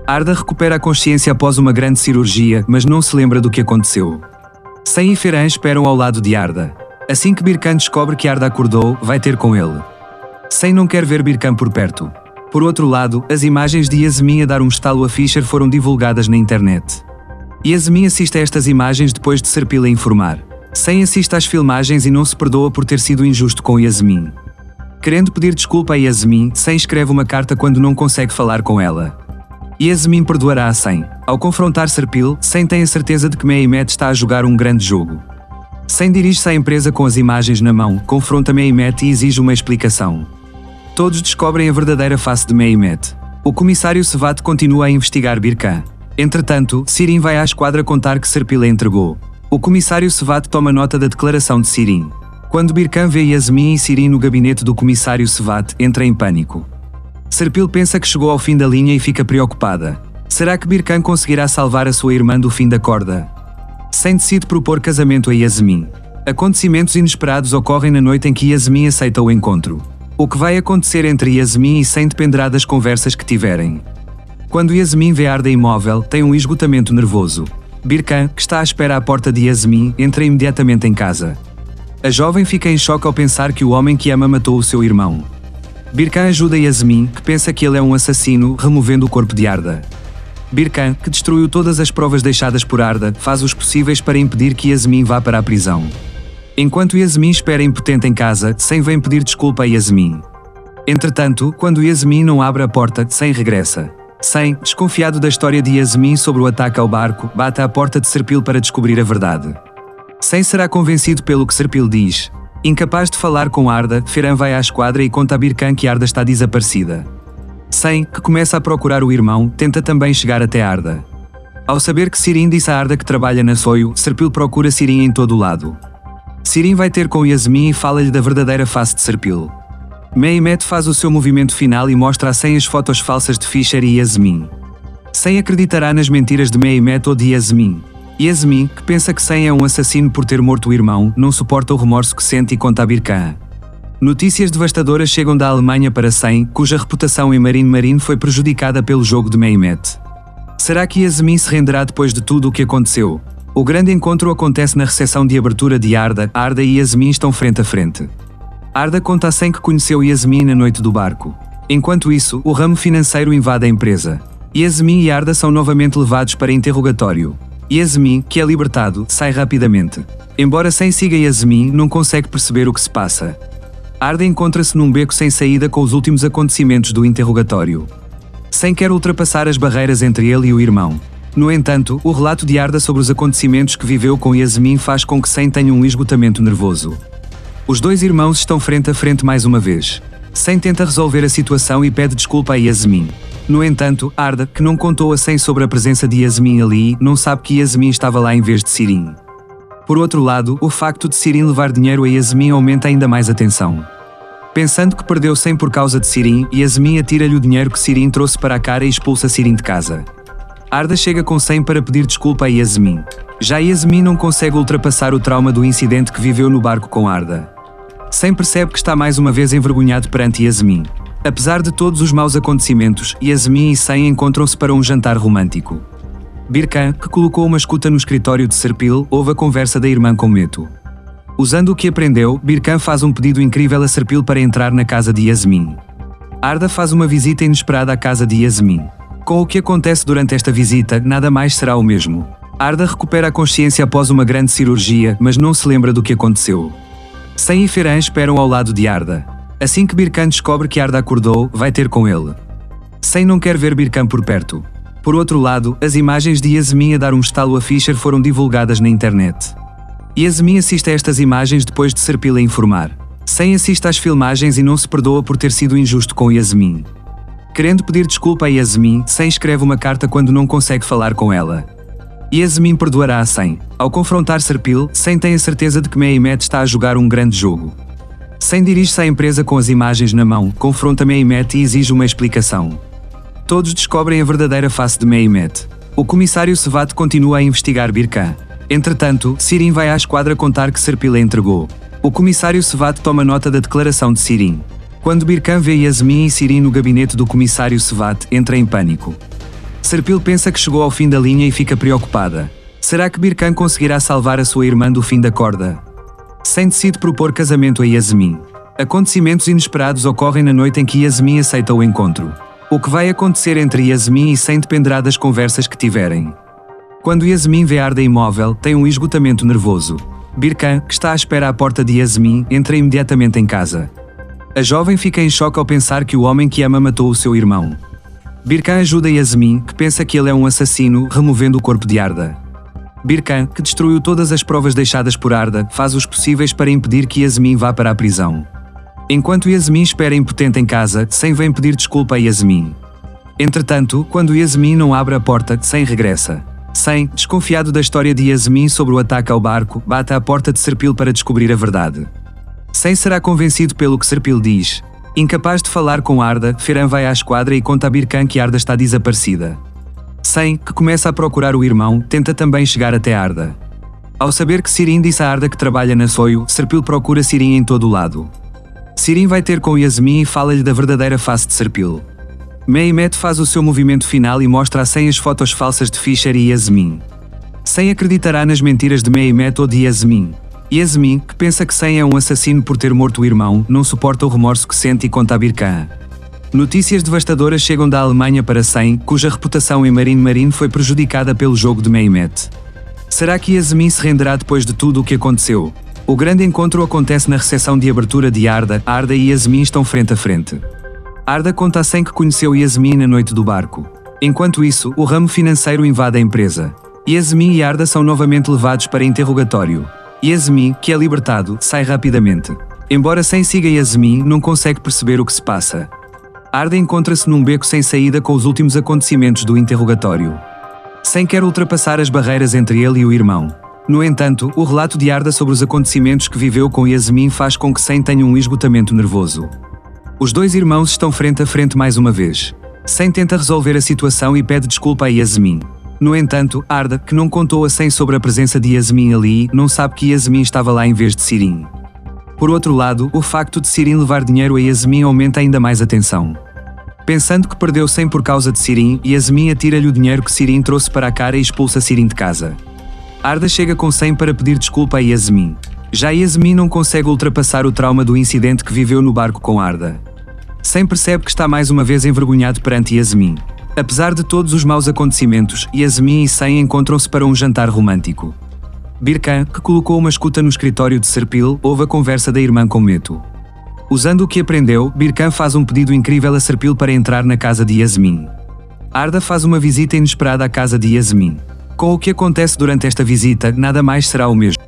Arda recupera a consciência após uma grande cirurgia, mas não se lembra do que aconteceu. Sen e Ferhan esperam ao lado de Arda. Assim que Birkan descobre que Arda acordou, vai ter com ele. Sen não quer ver Birkan por perto. Por outro lado, as imagens de Yasmin a dar um estalo a Fischer foram divulgadas na internet. Yasmin assiste a estas imagens depois de Serpil a informar. Sen assiste às filmagens e não se perdoa por ter sido injusto com Yasmin. Querendo pedir desculpa a Yasmin, Sen escreve uma carta quando não consegue falar com ela. Yasmin perdoará a Sen. Ao confrontar Serpil, Sen tem a certeza de que Mehmet está a jogar um grande jogo. Sen dirige-se à empresa com as imagens na mão, confronta Mehmet e exige uma explicação. Todos descobrem a verdadeira face de Mehmet. O comissário Sevat continua a investigar Birkan. Entretanto, Sirin vai à esquadra contar que Serpil a entregou. O comissário Sevat toma nota da declaração de Sirin. Quando Birkan vê Yasmin e Sirin no gabinete do comissário Sevat, entra em pânico. Serpil pensa que chegou ao fim da linha e fica preocupada. Será que Birkan conseguirá salvar a sua irmã do fim da corda? Sen decide propor casamento a Yasmin. Acontecimentos inesperados ocorrem na noite em que Yasmin aceita o encontro. O que vai acontecer entre Yasmin e Sen dependerá das conversas que tiverem. Quando Yasmin vê Arda imóvel, tem um esgotamento nervoso. Birkan, que está à espera à porta de Yasmin, entra imediatamente em casa. A jovem fica em choque ao pensar que o homem que ama matou o seu irmão. Birkan ajuda Yasmin, que pensa que ele é um assassino, removendo o corpo de Arda. Birkan, que destruiu todas as provas deixadas por Arda, faz os possíveis para impedir que Yasmin vá para a prisão. Enquanto Yasmin espera impotente em casa, Sen vem pedir desculpa a Yasmin. Entretanto, quando Yasmin não abre a porta, Sen regressa. Sen, desconfiado da história de Yasmin sobre o ataque ao barco, bate à porta de Serpil para descobrir a verdade. Sen será convencido pelo que Serpil diz. Incapaz de falar com Arda, Ferhan vai à esquadra e conta a Birkan que Arda está desaparecida. Sen, que começa a procurar o irmão, tenta também chegar até Arda. Ao saber que Sirin disse a Arda que trabalha na Soio, Serpil procura Sirin em todo o lado. Sirin vai ter com Yasmin e fala-lhe da verdadeira face de Serpil. Mehmet faz o seu movimento final e mostra a Sen as fotos falsas de Fischer e Yasmin. Sen acreditará nas mentiras de Mehmet ou de Yasmin. Yasmin, que pensa que Sen é um assassino por ter morto o irmão, não suporta o remorso que sente e conta a Birkan. Notícias devastadoras chegam da Alemanha para Sen, cuja reputação em Marine foi prejudicada pelo jogo de Mehmet. Será que Yasmin se renderá depois de tudo o que aconteceu? O grande encontro acontece na recepção de abertura de Arda. Arda e Yasmin estão frente a frente. Arda conta a Sen que conheceu Yasmin na noite do barco. Enquanto isso, o ramo financeiro invade a empresa. Yasmin e Arda são novamente levados para interrogatório. Yasmin, que é libertado, sai rapidamente. Embora Sen siga Yasmin, não consegue perceber o que se passa. Arda encontra-se num beco sem saída com os últimos acontecimentos do interrogatório. Sen quer ultrapassar as barreiras entre ele e o irmão. No entanto, o relato de Arda sobre os acontecimentos que viveu com Yasmin faz com que Sen tenha um esgotamento nervoso. Os dois irmãos estão frente a frente mais uma vez. Sen tenta resolver a situação e pede desculpa a Yasmin. No entanto, Arda, que não contou a Sen sobre a presença de Yasmin ali, não sabe que Yasmin estava lá em vez de Sirin. Por outro lado, o facto de Sirin levar dinheiro a Yasmin aumenta ainda mais a tensão. Pensando que perdeu Sen por causa de Sirin, Yasmin atira-lhe o dinheiro que Sirin trouxe para a cara e expulsa Sirin de casa. Arda chega com Sen para pedir desculpa a Yasmin. Já Yasmin não consegue ultrapassar o trauma do incidente que viveu no barco com Arda. Sen percebe que está mais uma vez envergonhado perante Yasmin. Apesar de todos os maus acontecimentos, Yasmin e Sen encontram-se para um jantar romântico. Birkan, que colocou uma escuta no escritório de Serpil, ouve a conversa da irmã com Meto. Usando o que aprendeu, Birkan faz um pedido incrível a Serpil para entrar na casa de Yasmin. Arda faz uma visita inesperada à casa de Yasmin. Com o que acontece durante esta visita, nada mais será o mesmo. Arda recupera a consciência após uma grande cirurgia, mas não se lembra do que aconteceu. Sen e Ferhan esperam ao lado de Arda. Assim que Birkan descobre que Arda acordou, vai ter com ele. Sen não quer ver Birkan por perto. Por outro lado, as imagens de Yasmin a dar um estalo a Fischer foram divulgadas na internet. Yasmin assiste a estas imagens depois de Serpil a informar. Sen assiste às filmagens e não se perdoa por ter sido injusto com Yasmin. Querendo pedir desculpa a Yasmin, Sen escreve uma carta quando não consegue falar com ela. Yasmin perdoará a Sen. Ao confrontar Serpil, Sen tem a certeza de que Mehmet está a jogar um grande jogo. Sen dirige-se à empresa com as imagens na mão, confronta Mehmet e exige uma explicação. Todos descobrem a verdadeira face de Mehmet. O comissário Sevat continua a investigar Birkan. Entretanto, Sirin vai à esquadra contar que Serpil a entregou. O comissário Sevat toma nota da declaração de Sirin. Quando Birkan vê Yasmin e Sirin no gabinete do comissário Sevat, entra em pânico. Serpil pensa que chegou ao fim da linha e fica preocupada. Será que Birkan conseguirá salvar a sua irmã do fim da corda? Sen decide propor casamento a Yasmin. Acontecimentos inesperados ocorrem na noite em que Yasmin aceita o encontro. O que vai acontecer entre Yasmin e Sen dependerá das conversas que tiverem. Quando Yasmin vê Arda imóvel, tem um esgotamento nervoso. Birkan, que está à espera à porta de Yasmin, entra imediatamente em casa. A jovem fica em choque ao pensar que o homem que ama matou o seu irmão. Birkan ajuda Yasmin, que pensa que ele é um assassino, removendo o corpo de Arda. Birkan, que destruiu todas as provas deixadas por Arda, faz os possíveis para impedir que Yasmin vá para a prisão. Enquanto Yasmin espera impotente em casa, Sen vem pedir desculpa a Yasmin. Entretanto, quando Yasmin não abre a porta, Sen regressa. Sen, desconfiado da história de Yasmin sobre o ataque ao barco, bate à porta de Serpil para descobrir a verdade. Sen será convencido pelo que Serpil diz. Incapaz de falar com Arda, Ferhan vai à esquadra e conta a Birkan que Arda está desaparecida. Sen, que começa a procurar o irmão, tenta também chegar até Arda. Ao saber que Sirin disse a Arda que trabalha na Soio, Serpil procura Sirin em todo o lado. Sirin vai ter com Yasmin e fala-lhe da verdadeira face de Serpil. Mehmet faz o seu movimento final e mostra a Sen as fotos falsas de Fischer e Yasmin. Sen acreditará nas mentiras de Mehmet ou de Yasmin. Yasmin, que pensa que Sen é um assassino por ter morto o irmão, não suporta o remorso que sente e conta a Birkan. Notícias devastadoras chegam da Alemanha para Sen, cuja reputação em Marine foi prejudicada pelo jogo de Mehmet. Será que Yasmin se renderá depois de tudo o que aconteceu? O grande encontro acontece na recepção de abertura de Arda. Arda e Yasmin estão frente a frente. Arda conta a Sen que conheceu Yasmin na noite do barco. Enquanto isso, o ramo financeiro invade a empresa. Yasmin e Arda são novamente levados para interrogatório. Yasmin, que é libertado, sai rapidamente. Embora Sen siga Yasmin, não consegue perceber o que se passa. Arda encontra-se num beco sem saída com os últimos acontecimentos do interrogatório. Sen quer ultrapassar as barreiras entre ele e o irmão. No entanto, o relato de Arda sobre os acontecimentos que viveu com Yasmin faz com que Sen tenha um esgotamento nervoso. Os dois irmãos estão frente a frente mais uma vez. Sen tenta resolver a situação e pede desculpa a Yasmin. No entanto, Arda, que não contou a Sen sobre a presença de Yasmin ali, não sabe que Yasmin estava lá em vez de Sirin. Por outro lado, o facto de Sirin levar dinheiro a Yasmin aumenta ainda mais a tensão. Pensando que perdeu Sen por causa de Sirin, Yasmin atira-lhe o dinheiro que Sirin trouxe para a cara e expulsa Sirin de casa. Arda chega com Sen para pedir desculpa a Yasmin. Já Yasmin não consegue ultrapassar o trauma do incidente que viveu no barco com Arda. Sen percebe que está mais uma vez envergonhado perante Yasmin. Apesar de todos os maus acontecimentos, Yasmin e Sen encontram-se para um jantar romântico. Birkan, que colocou uma escuta no escritório de Serpil, ouve a conversa da irmã com Meto. Usando o que aprendeu, Birkan faz um pedido incrível a Serpil para entrar na casa de Yasmin. Arda faz uma visita inesperada à casa de Yasmin. Com o que acontece durante esta visita, nada mais será o mesmo.